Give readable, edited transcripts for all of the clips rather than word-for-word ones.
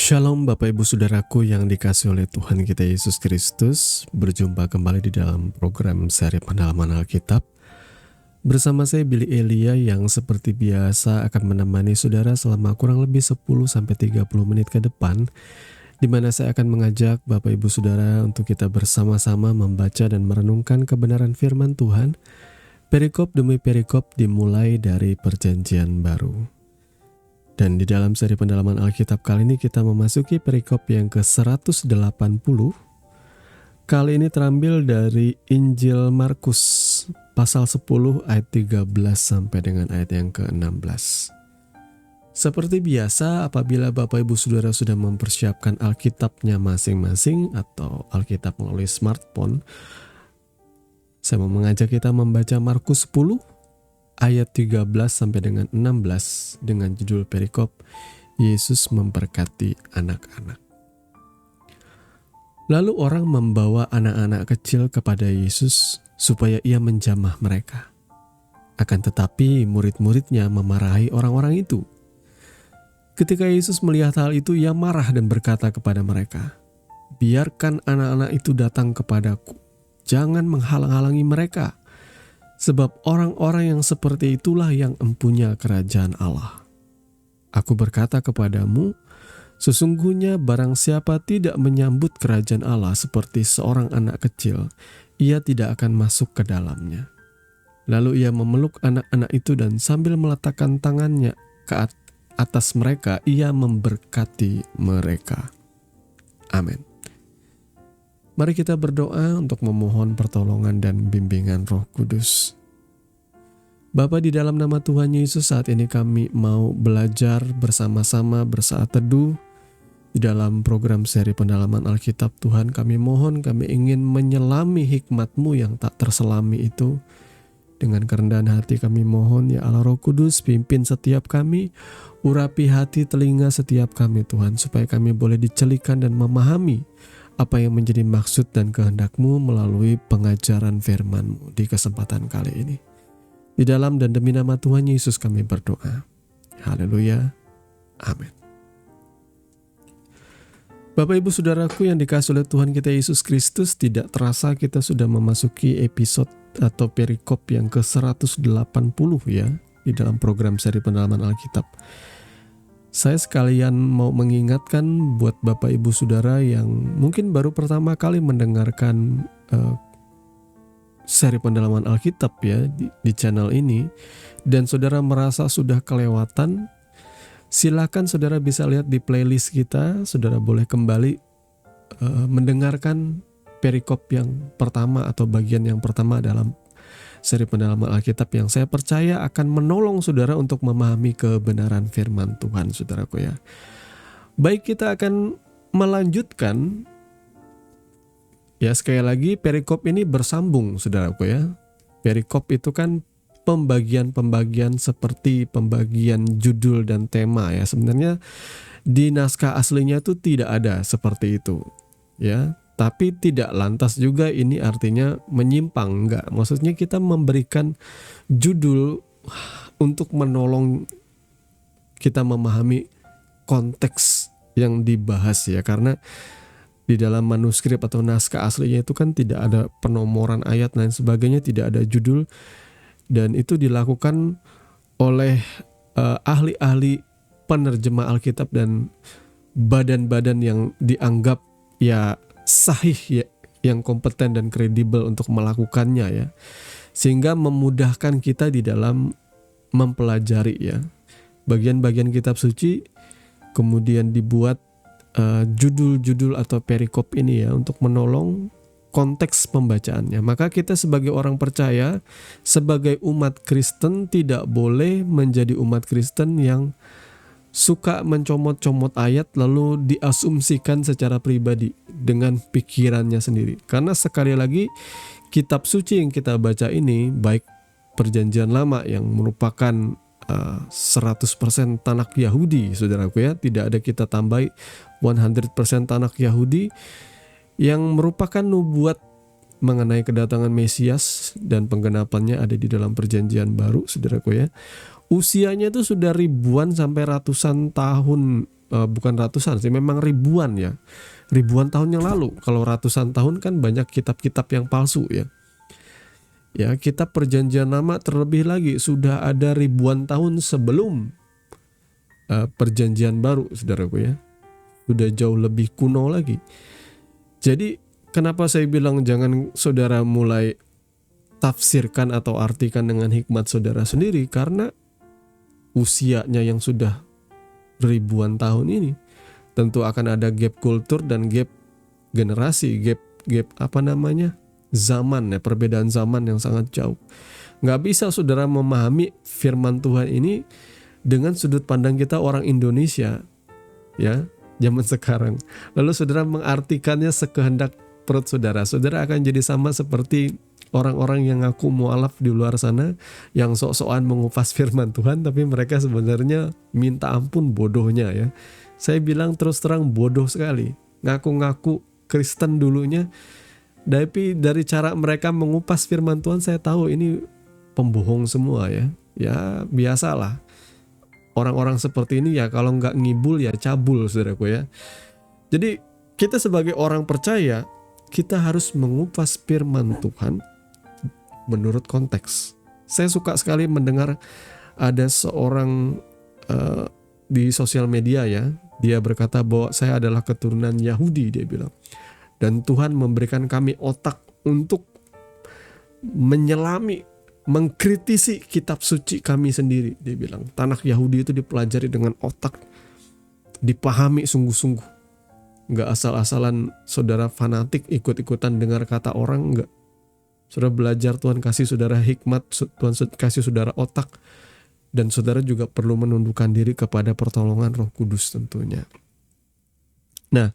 Shalom Bapak Ibu Saudaraku yang dikasihi oleh Tuhan kita Yesus Kristus. Berjumpa kembali di dalam program seri pendalaman Alkitab. Bersama saya Billy Elia yang seperti biasa akan menemani saudara selama kurang lebih 10-30 menit ke depan, di mana saya akan mengajak Bapak Ibu Saudara untuk kita bersama-sama membaca dan merenungkan kebenaran firman Tuhan, perikop demi perikop dimulai dari Perjanjian Baru. Dan di dalam seri pendalaman Alkitab kali ini kita memasuki perikop yang ke-180. Kali ini terambil dari Injil Markus pasal 10 ayat 13 sampai dengan ayat yang ke-16. Seperti biasa, apabila Bapak Ibu Saudara sudah mempersiapkan Alkitabnya masing-masing atau Alkitab melalui smartphone, saya mau mengajak kita membaca Markus 10 ayat 13 sampai dengan 16 dengan judul perikop Yesus memberkati anak-anak. Lalu orang membawa anak-anak kecil kepada Yesus supaya ia menjamah mereka. Akan tetapi murid-muridnya memarahi orang-orang itu. Ketika Yesus melihat hal itu, ia marah dan berkata kepada mereka, "Biarkan anak-anak itu datang kepadaku, jangan menghalang-halangi mereka. Sebab orang-orang yang seperti itulah yang empunya kerajaan Allah. Aku berkata kepadamu, sesungguhnya barang siapa tidak menyambut kerajaan Allah seperti seorang anak kecil, ia tidak akan masuk ke dalamnya." Lalu ia memeluk anak-anak itu dan sambil meletakkan tangannya ke atas mereka, ia memberkati mereka. Amin. Mari kita berdoa untuk memohon pertolongan dan bimbingan Roh Kudus. Bapa, di dalam nama Tuhan Yesus, saat ini kami mau belajar bersama-sama bersaat teduh di dalam program seri pendalaman Alkitab. Tuhan, kami mohon, kami ingin menyelami hikmat-Mu yang tak terselami itu. Dengan kerendahan hati kami mohon, ya Allah Roh Kudus, pimpin setiap kami, urapi hati telinga setiap kami Tuhan, supaya kami boleh dicelikan dan memahami apa yang menjadi maksud dan kehendak-Mu melalui pengajaran firman-Mu di kesempatan kali ini. Di dalam dan demi nama Tuhan Yesus kami berdoa. Haleluya. Amin. Bapak Ibu Saudaraku yang dikasihi oleh Tuhan kita Yesus Kristus, tidak terasa kita sudah memasuki episode atau perikop yang ke-180 ya, di dalam program seri pendalaman Alkitab. Saya sekalian mau mengingatkan buat Bapak Ibu Saudara yang mungkin baru pertama kali mendengarkan seri pendalaman Alkitab ya di channel ini, dan saudara merasa sudah kelewatan, silakan saudara bisa lihat di playlist kita. Saudara boleh kembali mendengarkan perikop yang pertama atau bagian yang pertama dalam seri pendalaman Alkitab yang saya percaya akan menolong saudara untuk memahami kebenaran firman Tuhan, saudaraku ya. Baik, kita akan melanjutkan. Ya, sekali lagi perikop ini bersambung, saudaraku ya. Perikop itu kan pembagian-pembagian seperti pembagian judul dan tema ya. Sebenarnya di naskah aslinya itu tidak ada seperti itu ya. Tapi tidak lantas juga ini artinya menyimpang, enggak. Maksudnya kita memberikan judul untuk menolong kita memahami konteks yang dibahas ya. Karena di dalam manuskrip atau naskah aslinya itu kan tidak ada penomoran ayat dan sebagainya, tidak ada judul. Dan itu dilakukan oleh ahli-ahli penerjemah Alkitab dan badan-badan yang dianggap ya sahih ya, yang kompeten dan kredibel untuk melakukannya ya, sehingga memudahkan kita di dalam mempelajari ya bagian-bagian kitab suci. Kemudian dibuat judul-judul atau perikop ini ya untuk menolong konteks pembacaannya. Maka kita sebagai orang percaya, sebagai umat Kristen, tidak boleh menjadi umat Kristen yang suka mencomot-comot ayat lalu diasumsikan secara pribadi dengan pikirannya sendiri. Karena sekali lagi kitab suci yang kita baca ini, baik Perjanjian Lama yang merupakan 100% tanakh Yahudi, saudaraku ya, tidak ada kita tambahi 100% tanakh Yahudi, yang merupakan nubuat mengenai kedatangan Mesias dan penggenapannya ada di dalam Perjanjian Baru, saudaraku ya. Usianya itu sudah ribuan sampai ratusan tahun bukan ratusan sih, memang ribuan ya. Ribuan tahun yang lalu. Kalau ratusan tahun kan banyak kitab-kitab yang palsu ya. Ya, kitab Perjanjian Lama terlebih lagi sudah ada ribuan tahun sebelum Perjanjian Baru, saudaraku ya. Sudah jauh lebih kuno lagi. Jadi kenapa saya bilang jangan saudara mulai tafsirkan atau artikan dengan hikmat saudara sendiri, karena usianya yang sudah ribuan tahun ini tentu akan ada gap kultur dan gap generasi, gap zaman ya, perbedaan zaman yang sangat jauh. Nggak bisa saudara memahami firman Tuhan ini dengan sudut pandang kita orang Indonesia ya zaman sekarang, lalu saudara mengartikannya sekehendak perut saudara. Saudara akan jadi sama seperti orang-orang yang ngaku mualaf di luar sana, yang sok-sokan mengupas firman Tuhan, tapi mereka sebenarnya minta ampun bodohnya ya. Saya bilang terus terang bodoh sekali. Ngaku-ngaku Kristen dulunya, tapi dari cara mereka mengupas firman Tuhan saya tahu ini pembohong semua ya. Ya biasalah. Orang-orang seperti ini ya kalau nggak ngibul ya cabul, saudaraku ya. Jadi kita sebagai orang percaya, kita harus mengupas firman Tuhan menurut konteks. Saya suka sekali mendengar ada seorang di sosial media ya, dia berkata bahwa saya adalah keturunan Yahudi, dia bilang. Dan Tuhan memberikan kami otak untuk menyelami, mengkritisi kitab suci kami sendiri, dia bilang. Tanakh Yahudi itu dipelajari dengan otak, dipahami sungguh-sungguh. Nggak asal-asalan saudara fanatik ikut-ikutan dengar kata orang, nggak. Saudara belajar, Tuhan kasih saudara hikmat, Tuhan kasih saudara otak, dan saudara juga perlu menundukkan diri kepada pertolongan Roh Kudus tentunya. Nah,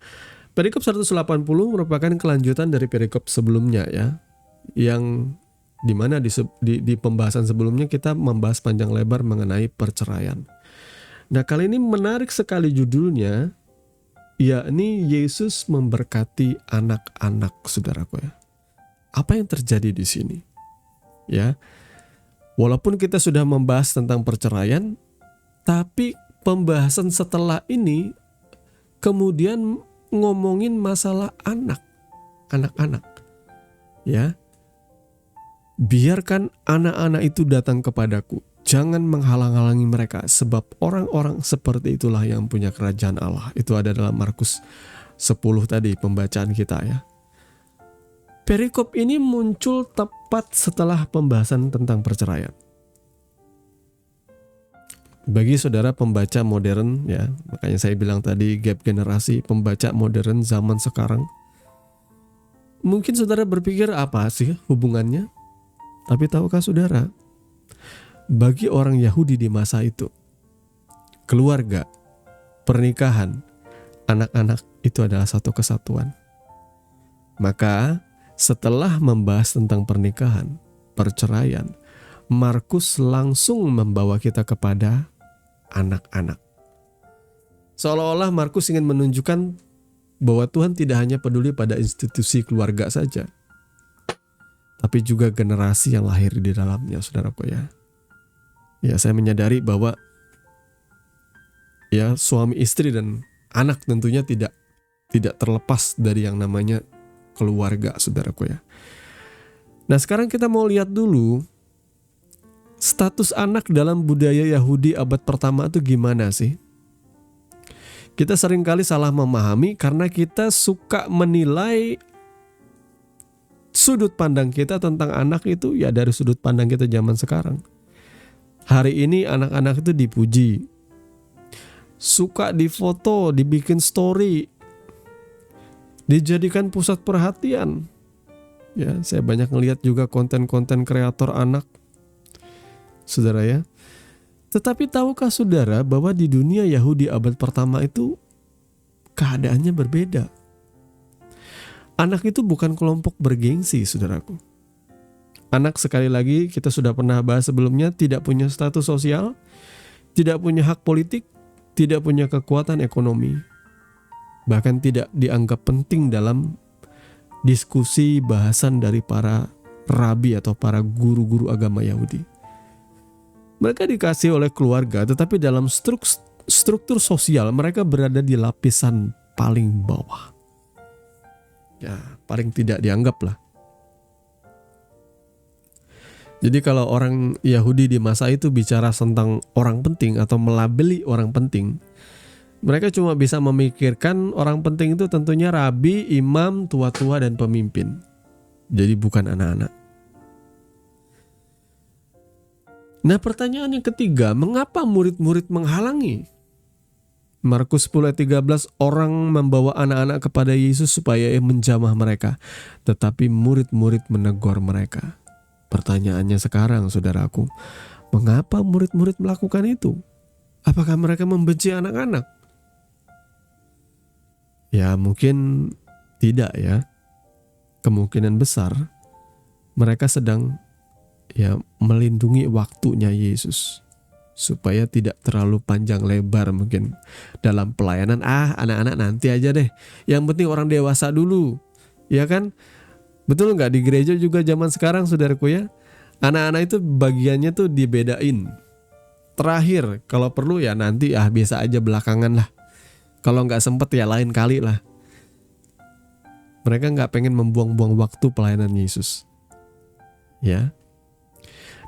perikop 180 merupakan kelanjutan dari perikop sebelumnya ya, yang dimana di pembahasan sebelumnya kita membahas panjang lebar mengenai perceraian. Nah, kali ini menarik sekali judulnya, yakni Yesus memberkati anak-anak, saudaraku ya. Apa yang terjadi di sini? Ya, walaupun kita sudah membahas tentang perceraian, tapi pembahasan setelah ini kemudian ngomongin masalah anak-anak. Ya, biarkan anak-anak itu datang kepadaku. Jangan menghalang-halangi mereka, sebab orang-orang seperti itulah yang punya kerajaan Allah. Itu ada dalam Markus 10 tadi pembacaan kita ya. Perikop ini muncul tepat setelah pembahasan tentang perceraian. Bagi saudara pembaca modern ya, makanya saya bilang tadi gap generasi, pembaca modern zaman sekarang. Mungkin saudara berpikir apa sih hubungannya? Tapi tahukah saudara, bagi orang Yahudi di masa itu, keluarga, pernikahan, anak-anak itu adalah satu kesatuan. Maka setelah membahas tentang pernikahan, perceraian, Markus langsung membawa kita kepada anak-anak. Seolah-olah Markus ingin menunjukkan bahwa Tuhan tidak hanya peduli pada institusi keluarga saja, tapi juga generasi yang lahir di dalamnya, saudaraku ya. Ya, saya menyadari bahwa ya suami istri dan anak tentunya tidak terlepas dari yang namanya keluarga, saudaraku ya. Nah, sekarang kita mau lihat dulu status anak dalam budaya Yahudi abad pertama itu gimana sih? Kita seringkali salah memahami karena kita suka menilai sudut pandang kita tentang anak itu ya dari sudut pandang kita zaman sekarang. Hari ini anak-anak itu dipuji, suka difoto, dibikin story, dijadikan pusat perhatian. Ya, saya banyak ngelihat juga konten-konten kreator anak, saudara ya. Tetapi tahukah saudara bahwa di dunia Yahudi abad pertama itu keadaannya berbeda. Anak itu bukan kelompok bergengsi, saudaraku. Anak, sekali lagi kita sudah pernah bahas sebelumnya, tidak punya status sosial, tidak punya hak politik, tidak punya kekuatan ekonomi. Bahkan tidak dianggap penting dalam diskusi bahasan dari para rabi atau para guru-guru agama Yahudi. Mereka dikasih oleh keluarga, tetapi dalam struktur sosial mereka berada di lapisan paling bawah. Ya, paling tidak dianggap lah. Jadi kalau orang Yahudi di masa itu bicara tentang orang penting atau melabeli orang penting, mereka cuma bisa memikirkan orang penting itu tentunya rabi, imam, tua-tua, dan pemimpin. Jadi bukan anak-anak. Nah, pertanyaan yang ketiga, mengapa murid-murid menghalangi? Markus 10 ayat 13, orang membawa anak-anak kepada Yesus supaya ia menjamah mereka, tetapi murid-murid menegur mereka. Pertanyaannya sekarang, saudaraku, mengapa murid-murid melakukan itu? Apakah mereka membenci anak-anak? Ya, mungkin tidak ya. Kemungkinan besar mereka sedang melindungi waktunya Yesus supaya tidak terlalu panjang lebar mungkin dalam pelayanan. Anak-anak nanti aja deh, yang penting orang dewasa dulu, ya kan? Betul nggak? Di gereja juga zaman sekarang, saudaraku ya, anak-anak itu bagiannya tuh dibedain. Terakhir, kalau perlu ya nanti biasa aja belakangan lah. Kalau nggak sempet ya lain kali lah. Mereka nggak pengen membuang-buang waktu pelayanan Yesus. Ya.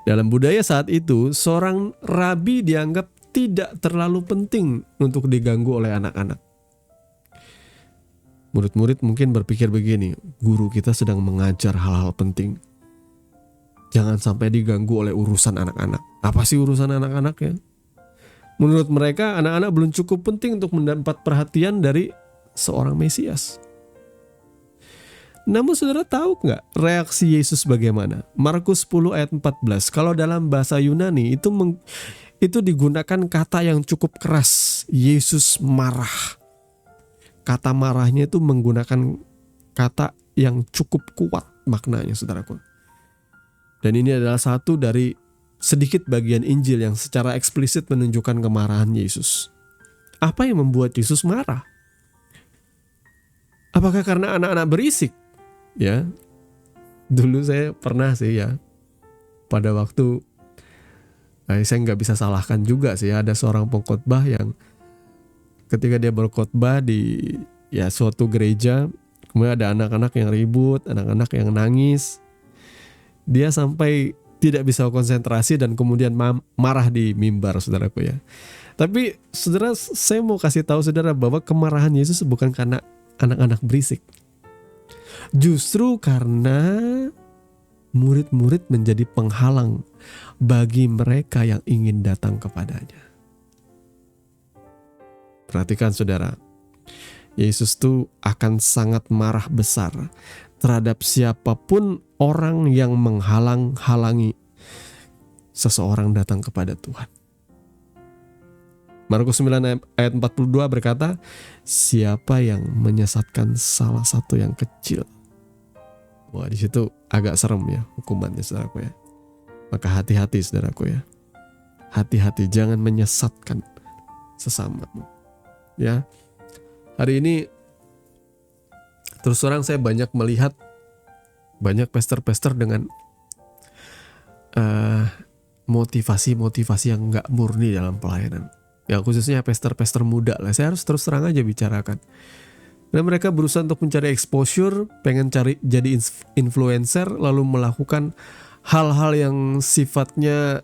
Dalam budaya saat itu, seorang rabi dianggap tidak terlalu penting untuk diganggu oleh anak-anak. Murid-murid mungkin berpikir begini, guru kita sedang mengajar hal-hal penting. Jangan sampai diganggu oleh urusan anak-anak. Apa sih urusan anak-anak ya? Menurut mereka, anak-anak belum cukup penting untuk mendapat perhatian dari seorang Mesias. Namun saudara tahu nggak reaksi Yesus bagaimana? Markus 10 ayat 14. Kalau dalam bahasa Yunani itu digunakan kata yang cukup keras. Yesus marah. Kata marahnya itu menggunakan kata yang cukup kuat maknanya, saudaraku. Dan ini adalah satu dari sedikit bagian Injil yang secara eksplisit menunjukkan kemarahan Yesus. Apa yang membuat Yesus marah? Apakah karena anak-anak berisik? Ya, dulu saya pernah sih ya, pada waktu saya nggak bisa salahkan juga sih, ada seorang pengkhotbah yang ketika dia berkhotbah di suatu gereja, kemudian ada anak-anak yang ribut, anak-anak yang nangis, dia sampai tidak bisa konsentrasi dan kemudian marah di mimbar, saudaraku ya. Tapi saudara, saya mau kasih tahu saudara bahwa kemarahan Yesus bukan karena anak-anak berisik. Justru karena murid-murid menjadi penghalang bagi mereka yang ingin datang kepadanya. Perhatikan saudara, Yesus tuh akan sangat marah besar terhadap siapapun orang yang menghalang-halangi seseorang datang kepada Tuhan. Markus 9 ayat 42 berkata, siapa yang menyesatkan salah satu yang kecil. Wah, di situ agak serem ya hukumannya, saudaraku ya. Maka hati-hati saudaraku ya. Hati-hati, jangan menyesatkan sesamamu. Ya. Hari ini terus terang saya banyak melihat banyak pastor-pastor dengan motivasi-motivasi yang enggak murni dalam pelayanan. Ya khususnya pastor-pastor muda lah. Saya harus terus terang aja bicarakan. Dan mereka berusaha untuk mencari exposure, pengen jadi influencer, lalu melakukan hal-hal yang sifatnya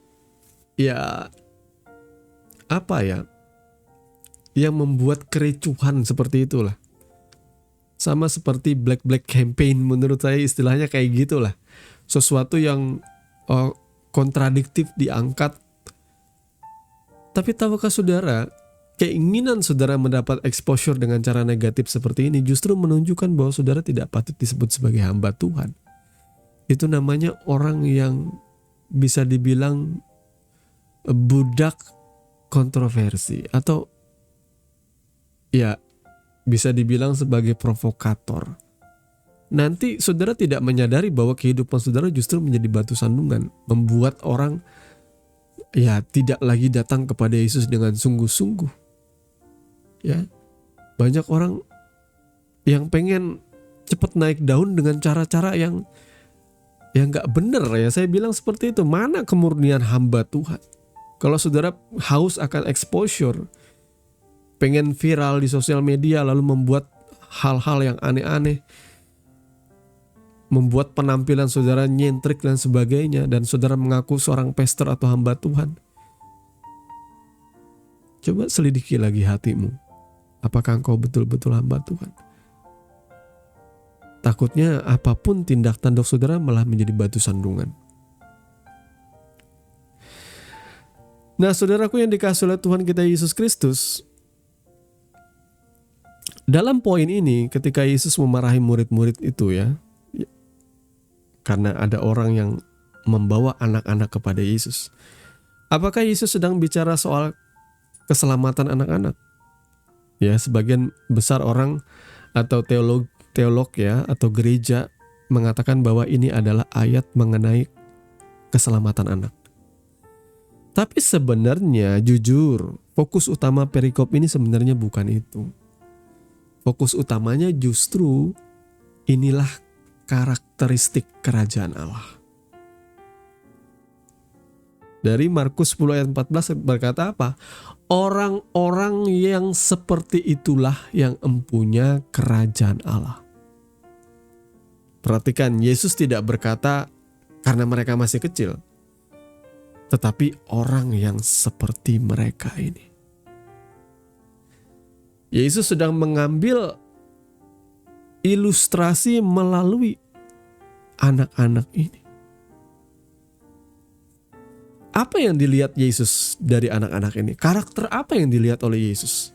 yang membuat kericuhan seperti itulah. Sama seperti black campaign, menurut saya istilahnya kayak gitulah. Sesuatu yang kontradiktif diangkat. Tapi tahukah saudara, keinginan saudara mendapat exposure dengan cara negatif seperti ini justru menunjukkan bahwa saudara tidak patut disebut sebagai hamba Tuhan. Itu namanya orang yang bisa dibilang budak kontroversi, atau bisa dibilang sebagai provokator. Nanti saudara tidak menyadari bahwa kehidupan saudara justru menjadi batu sandungan, membuat orang tidak lagi datang kepada Yesus dengan sungguh-sungguh. Ya, banyak orang yang pengen cepat naik daun dengan cara-cara yang nggak benar ya. Saya bilang seperti itu. Mana kemurnian hamba Tuhan? Kalau saudara haus akan exposure, pengen viral di sosial media lalu membuat hal-hal yang aneh-aneh, membuat penampilan saudara nyentrik dan sebagainya, dan saudara mengaku seorang pastor atau hamba Tuhan. Coba selidiki lagi hatimu. Apakah engkau betul-betul hamba Tuhan? Takutnya apapun tindak tanduk saudara malah menjadi batu sandungan. Nah, saudaraku yang dikasihi oleh Tuhan kita Yesus Kristus, dalam poin ini ketika Yesus memarahi murid-murid itu ya, karena ada orang yang membawa anak-anak kepada Yesus. Apakah Yesus sedang bicara soal keselamatan anak-anak? Ya, sebagian besar orang atau teolog ya atau gereja mengatakan bahwa ini adalah ayat mengenai keselamatan anak. Tapi sebenarnya jujur, fokus utama perikop ini sebenarnya bukan itu. Fokus utamanya justru inilah karakteristik kerajaan Allah. Dari Markus 10 ayat 14 berkata apa? Orang-orang yang seperti itulah yang empunya kerajaan Allah. Perhatikan, Yesus tidak berkata karena mereka masih kecil, tetapi orang yang seperti mereka ini. Yesus sedang mengambil ilustrasi melalui anak-anak ini. Apa yang dilihat Yesus dari anak-anak ini? Karakter apa yang dilihat oleh Yesus?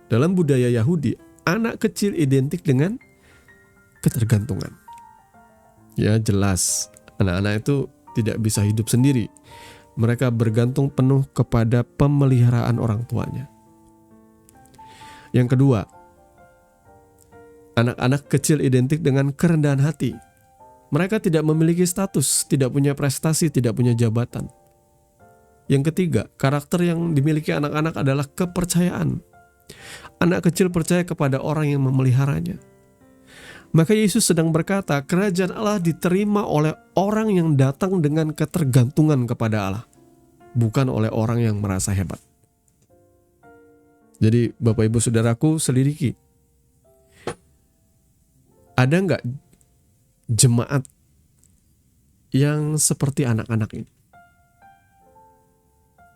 Dalam budaya Yahudi, anak kecil identik dengan ketergantungan. Ya jelas, anak-anak itu tidak bisa hidup sendiri. Mereka bergantung penuh kepada pemeliharaan orang tuanya. Yang kedua, anak-anak kecil identik dengan kerendahan hati. Mereka tidak memiliki status, tidak punya prestasi, tidak punya jabatan. Yang ketiga, karakter yang dimiliki anak-anak adalah kepercayaan. Anak kecil percaya kepada orang yang memeliharanya. Maka Yesus sedang berkata, kerajaan Allah diterima oleh orang yang datang dengan ketergantungan kepada Allah, bukan oleh orang yang merasa hebat. Jadi Bapak Ibu Saudaraku, selidiki. Ada nggak jemaat yang seperti anak-anak ini?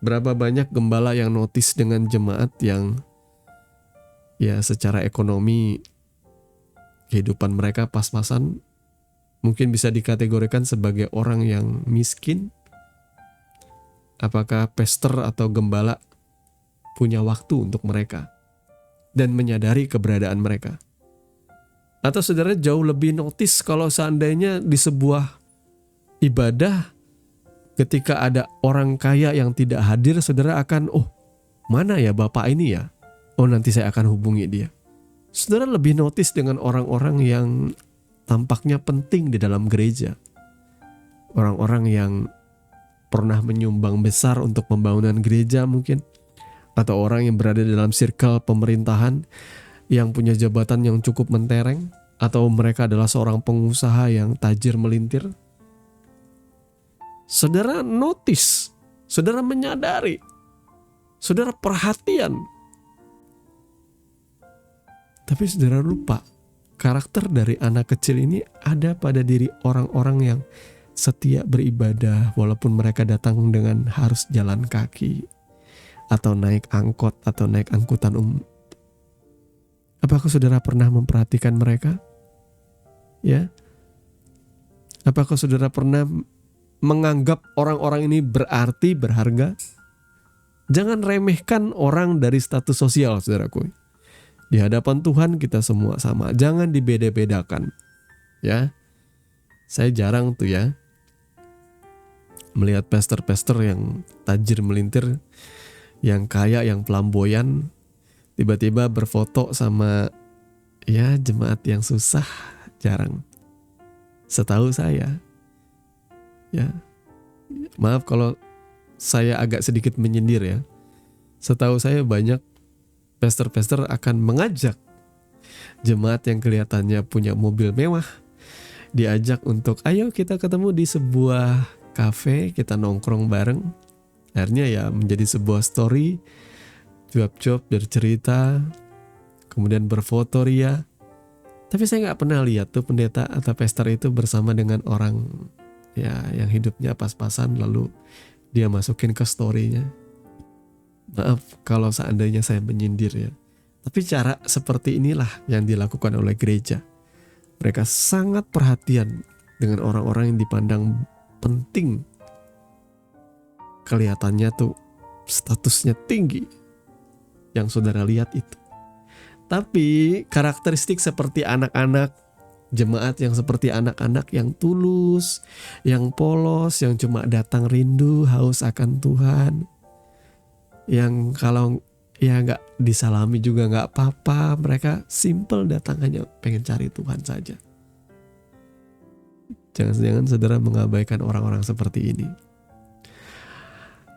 Berapa banyak gembala yang notice dengan jemaat yang ya secara ekonomi kehidupan mereka pas-pasan, mungkin bisa dikategorikan sebagai orang yang miskin? Apakah pastor atau gembala punya waktu untuk mereka dan menyadari keberadaan mereka? Atau saudara jauh lebih notice kalau seandainya di sebuah ibadah ketika ada orang kaya yang tidak hadir, saudara akan, mana ya bapak ini ya? Nanti saya akan hubungi dia. Saudara lebih notice dengan orang-orang yang tampaknya penting di dalam gereja. Orang-orang yang pernah menyumbang besar untuk pembangunan gereja mungkin. Atau orang yang berada dalam circle pemerintahan yang punya jabatan yang cukup mentereng. Atau mereka adalah seorang pengusaha yang tajir melintir. Saudara notice, saudara menyadari, saudara perhatian. Tapi saudara lupa, karakter dari anak kecil ini ada pada diri orang-orang yang setia beribadah walaupun mereka datang dengan harus jalan kaki atau naik angkot atau naik angkutan umum. Apakah saudara pernah memperhatikan mereka? Ya. Apakah saudara pernah menganggap orang-orang ini berarti, berharga? Jangan remehkan orang dari status sosial, saudaraku. Di hadapan Tuhan kita semua sama. Jangan dibeda-bedakan. Ya. Saya jarang tuh ya melihat pastor-pastor yang tajir melintir, yang kaya, yang flamboyan, tiba-tiba berfoto sama ya jemaat yang susah. Jarang. Setahu saya. Ya. Maaf kalau saya agak sedikit menyindir ya. Setahu saya banyak pastor-pastor akan mengajak jemaat yang kelihatannya punya mobil mewah, diajak untuk ayo kita ketemu di sebuah kafe, kita nongkrong bareng. Akhirnya ya menjadi sebuah story cuap-cuap, bercerita, kemudian berfoto ria. Tapi saya nggak pernah lihat tuh pendeta atau pastor itu bersama dengan orang ya yang hidupnya pas-pasan lalu dia masukin ke story-nya. Maaf kalau seandainya saya menyindir ya. Tapi cara seperti inilah yang dilakukan oleh gereja. Mereka sangat perhatian dengan orang-orang yang dipandang penting. Kelihatannya tuh statusnya tinggi. Yang saudara lihat itu. Tapi karakteristik seperti anak-anak, jemaat yang seperti anak-anak yang tulus, yang polos, yang cuma datang rindu, haus akan Tuhan. Yang kalau ya gak disalami juga gak apa-apa, mereka simple datang hanya pengen cari Tuhan saja. Jangan-jangan saudara mengabaikan orang-orang seperti ini.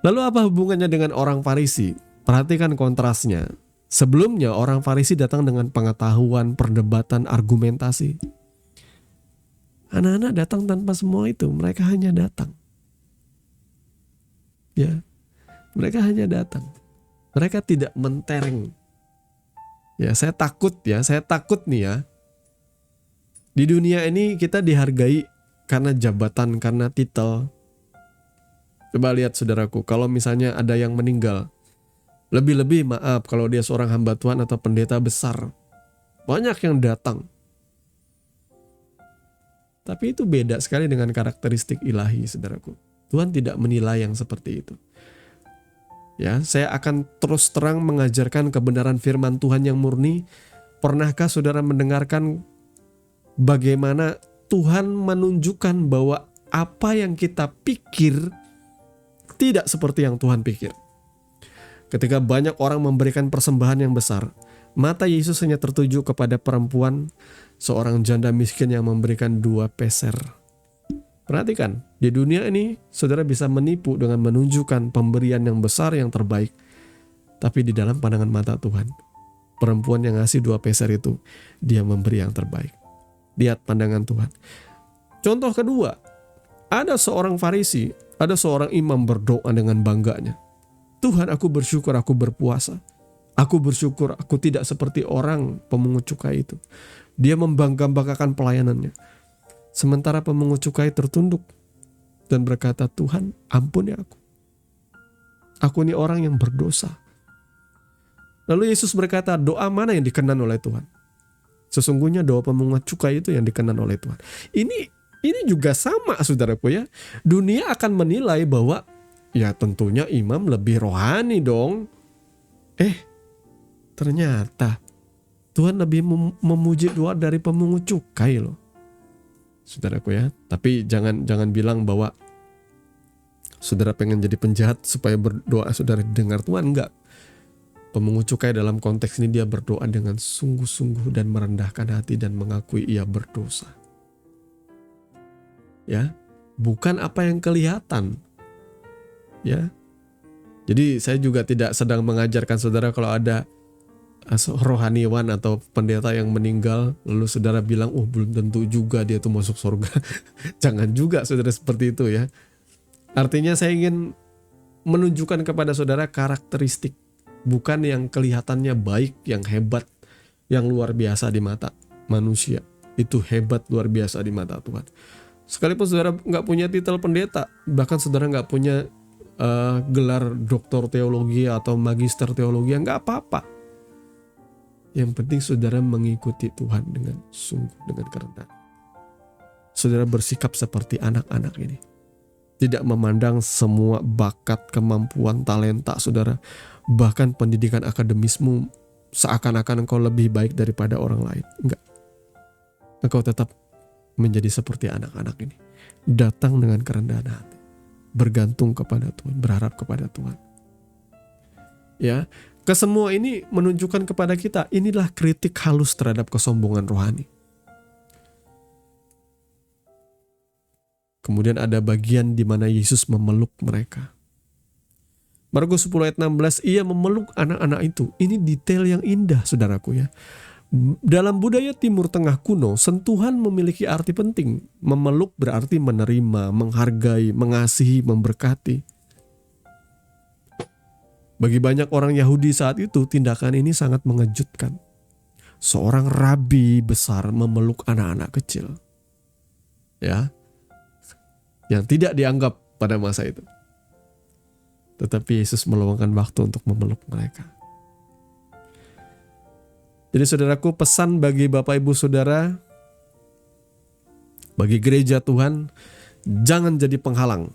Lalu apa hubungannya dengan orang Farisi? Perhatikan kontrasnya. Sebelumnya orang Farisi datang dengan pengetahuan, perdebatan, argumentasi. Anak-anak datang tanpa semua itu, mereka hanya datang. Ya, mereka hanya datang. Mereka tidak mentereng. Ya, saya takut nih ya. Di dunia ini kita dihargai karena jabatan, karena titel. Coba lihat saudaraku, kalau misalnya ada yang meninggal, lebih-lebih maaf kalau dia seorang hamba Tuhan atau pendeta besar. Banyak yang datang. Tapi itu beda sekali dengan karakteristik ilahi, saudaraku. Tuhan tidak menilai yang seperti itu. Ya, saya akan terus terang mengajarkan kebenaran firman Tuhan yang murni. Pernahkah saudara mendengarkan bagaimana Tuhan menunjukkan bahwa apa yang kita pikir tidak seperti yang Tuhan pikir? Ketika banyak orang memberikan persembahan yang besar, mata Yesus hanya tertuju kepada perempuan, seorang janda miskin yang memberikan 2 peser. Perhatikan, di dunia ini saudara bisa menipu dengan menunjukkan pemberian yang besar yang terbaik. Tapi di dalam pandangan mata Tuhan, perempuan yang ngasih 2 peser itu, dia memberi yang terbaik. Lihat pandangan Tuhan. Contoh kedua, ada seorang Farisi, ada seorang imam berdoa dengan bangganya. Tuhan, aku bersyukur aku berpuasa. Aku bersyukur aku tidak seperti orang pemungut cukai itu. Dia membangga-banggakan pelayanannya. Sementara pemungut cukai tertunduk dan berkata, Tuhan ampuni aku. Aku ini orang yang berdosa. Lalu Yesus berkata, doa mana yang dikenan oleh Tuhan? Sesungguhnya doa pemungut cukai itu yang dikenan oleh Tuhan. Ini juga sama saudaraku ya. Dunia akan menilai bahwa ya tentunya imam lebih rohani dong. Ternyata Tuhan lebih memuji doa dari pemungut cukai loh. Saudaraku ya. Tapi jangan bilang bahwa saudara pengen jadi penjahat supaya berdoa saudara dengar Tuhan. Enggak. Pemungut cukai dalam konteks ini dia berdoa dengan sungguh-sungguh dan merendahkan hati dan mengakui ia berdosa. Ya, bukan apa yang kelihatan. Ya. Jadi saya juga tidak sedang mengajarkan saudara kalau ada rohaniwan atau pendeta yang meninggal lalu saudara bilang, belum tentu juga dia tuh masuk surga. Jangan juga saudara seperti itu ya. Artinya saya ingin menunjukkan kepada saudara karakteristik, bukan yang kelihatannya baik, yang hebat, yang luar biasa di mata manusia. Itu hebat luar biasa di mata Tuhan. Sekalipun saudara nggak punya titel pendeta, bahkan saudara nggak punya gelar doktor teologi atau magister teologi, nggak apa-apa. Yang penting saudara mengikuti Tuhan dengan sungguh, dengan kerendahan. Saudara bersikap seperti anak-anak ini. Tidak memandang semua bakat, kemampuan, talenta saudara, bahkan pendidikan akademismu seakan-akan engkau lebih baik daripada orang lain. Enggak. Engkau tetap menjadi seperti anak-anak ini. Datang dengan kerendahan hati. Bergantung kepada Tuhan, berharap kepada Tuhan. Ya, kesemua ini menunjukkan kepada kita, inilah kritik halus terhadap kesombongan rohani. Kemudian ada bagian di mana Yesus memeluk mereka. Markus 10 ayat 16, ia memeluk anak-anak itu. Ini detail yang indah saudaraku ya. Dalam budaya Timur Tengah kuno, sentuhan memiliki arti penting. Memeluk berarti menerima, menghargai, mengasihi, memberkati. Bagi banyak orang Yahudi saat itu, tindakan ini sangat mengejutkan. Seorang rabi besar memeluk anak-anak kecil, ya, yang tidak dianggap pada masa itu. Tetapi Yesus meluangkan waktu untuk memeluk mereka. Jadi saudaraku, pesan bagi Bapak Ibu Saudara, bagi gereja Tuhan, jangan jadi penghalang.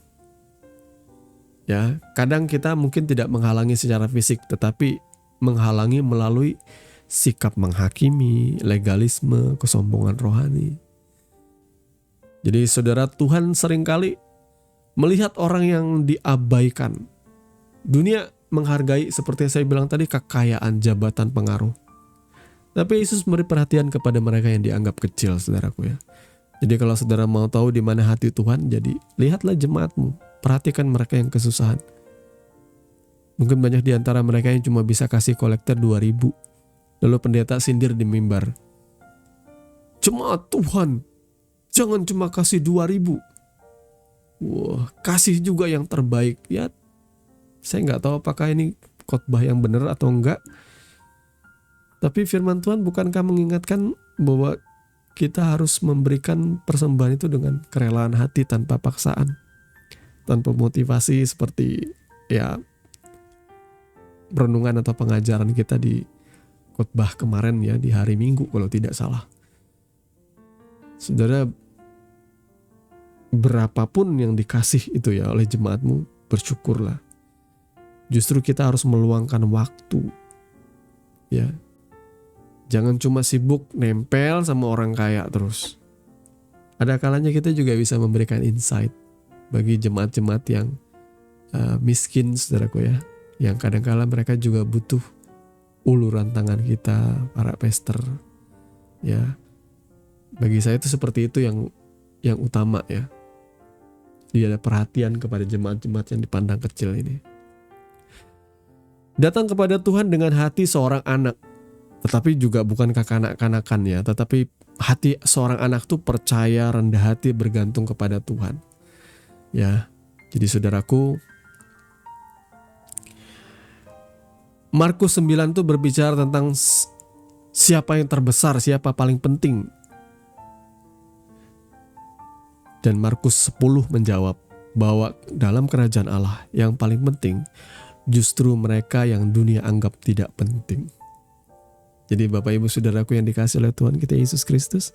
Ya, kadang kita mungkin tidak menghalangi secara fisik, tetapi menghalangi melalui sikap menghakimi, legalisme, kesombongan rohani. Jadi saudara, Tuhan seringkali melihat orang yang diabaikan. Dunia menghargai, seperti saya bilang tadi, kekayaan, jabatan, pengaruh. Tapi Yesus memberi perhatian kepada mereka yang dianggap kecil, saudaraku ya. Jadi kalau saudara mau tahu di mana hati Tuhan, jadi lihatlah jemaatmu. Perhatikan mereka yang kesusahan. Mungkin banyak di antara mereka yang cuma bisa kasih kolektor 2.000. Lalu pendeta sindir di mimbar. Jemaat Tuhan, jangan cuma kasih 2.000. Wah, kasih juga yang terbaik. Ya, saya nggak tahu apakah ini khotbah yang benar atau enggak. Tapi firman Tuhan bukankah mengingatkan bahwa kita harus memberikan persembahan itu dengan kerelaan hati, tanpa paksaan, tanpa motivasi, seperti ya renungan atau pengajaran kita di khotbah kemarin ya, di hari Minggu kalau tidak salah. Saudara, berapapun yang dikasih itu ya oleh jemaatmu, bersyukurlah. Justru kita harus meluangkan waktu, ya. Jangan cuma sibuk nempel sama orang kaya terus. Ada kalanya kita juga bisa memberikan insight bagi jemaat-jemaat yang miskin, saudaraku ya. Yang kadang-kala mereka juga butuh uluran tangan kita, para pastor. Ya, bagi saya itu seperti itu yang utama ya. Dia ada perhatian kepada jemaat-jemaat yang dipandang kecil ini. Datang kepada Tuhan dengan hati seorang anak, tetapi juga bukan kekanak-kanakan ya, tetapi hati seorang anak tuh percaya, rendah hati, bergantung kepada Tuhan. Ya, jadi saudaraku, Markus 9 tuh berbicara tentang siapa yang terbesar, siapa paling penting. Dan Markus 10 menjawab bahwa dalam kerajaan Allah yang paling penting justru mereka yang dunia anggap tidak penting. Jadi Bapak Ibu Saudaraku yang dikasihi oleh Tuhan kita Yesus Kristus,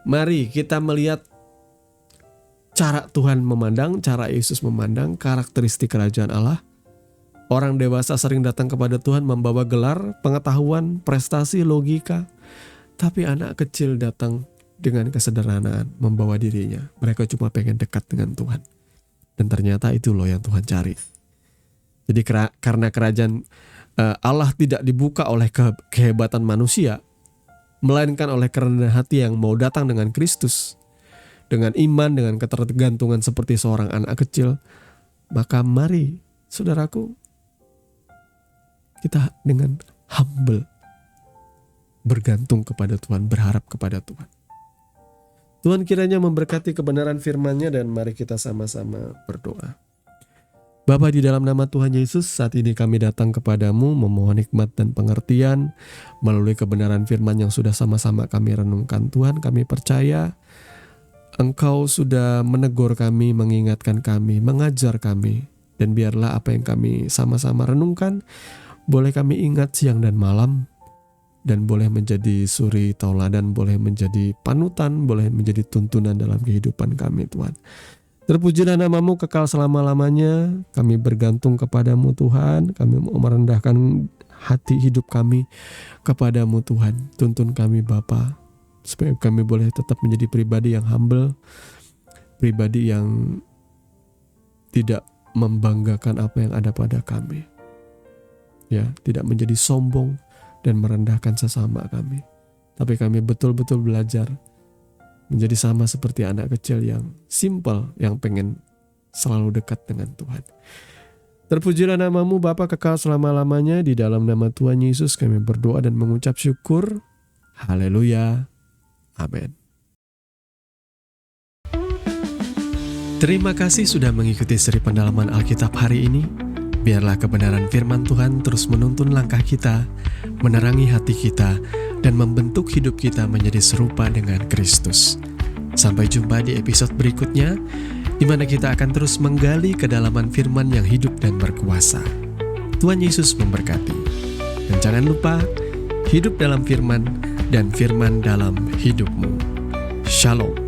mari kita melihat cara Tuhan memandang, cara Yesus memandang, karakteristik kerajaan Allah. Orang dewasa sering datang kepada Tuhan membawa gelar, pengetahuan, prestasi, logika. Tapi anak kecil datang dengan kesederhanaan, membawa dirinya. Mereka cuma pengen dekat dengan Tuhan. Dan ternyata itu loh yang Tuhan cari. Jadi karena kerajaan Allah tidak dibuka oleh kehebatan manusia, melainkan oleh kerendahan hati yang mau datang dengan Kristus, dengan iman, dengan ketergantungan seperti seorang anak kecil. Maka mari saudaraku, kita dengan humble bergantung kepada Tuhan, berharap kepada Tuhan. Tuhan kiranya memberkati kebenaran firman-Nya, dan mari kita sama-sama berdoa. Bapa, di dalam nama Tuhan Yesus, saat ini kami datang kepadamu memohon hikmat dan pengertian melalui kebenaran firman yang sudah sama-sama kami renungkan. Tuhan, kami percaya Engkau sudah menegur kami, mengingatkan kami, mengajar kami. Dan biarlah apa yang kami sama-sama renungkan boleh kami ingat siang dan malam, dan boleh menjadi suri tauladan, boleh menjadi panutan, boleh menjadi tuntunan dalam kehidupan kami, Tuhan. Terpujilah nama-Mu kekal selama-lamanya. Kami bergantung kepadamu Tuhan. Kami mau merendahkan hati hidup kami kepadamu Tuhan. Tuntun kami Bapa, supaya kami boleh tetap menjadi pribadi yang humble, pribadi yang tidak membanggakan apa yang ada pada kami. Ya, tidak menjadi sombong dan merendahkan sesama kami. Tapi kami betul-betul belajar menjadi sama seperti anak kecil yang simple, yang pengen selalu dekat dengan Tuhan. Terpujilah nama-Mu Bapa kekal selama-lamanya. Di dalam nama Tuhan Yesus kami berdoa dan mengucap syukur. Haleluya. Amin. Terima kasih sudah mengikuti seri pendalaman Alkitab hari ini. Biarlah kebenaran firman Tuhan terus menuntun langkah kita, menerangi hati kita, dan membentuk hidup kita menjadi serupa dengan Kristus. Sampai jumpa di episode berikutnya, di mana kita akan terus menggali kedalaman firman yang hidup dan berkuasa. Tuhan Yesus memberkati. Dan jangan lupa, hidup dalam firman dan firman dalam hidupmu. Shalom.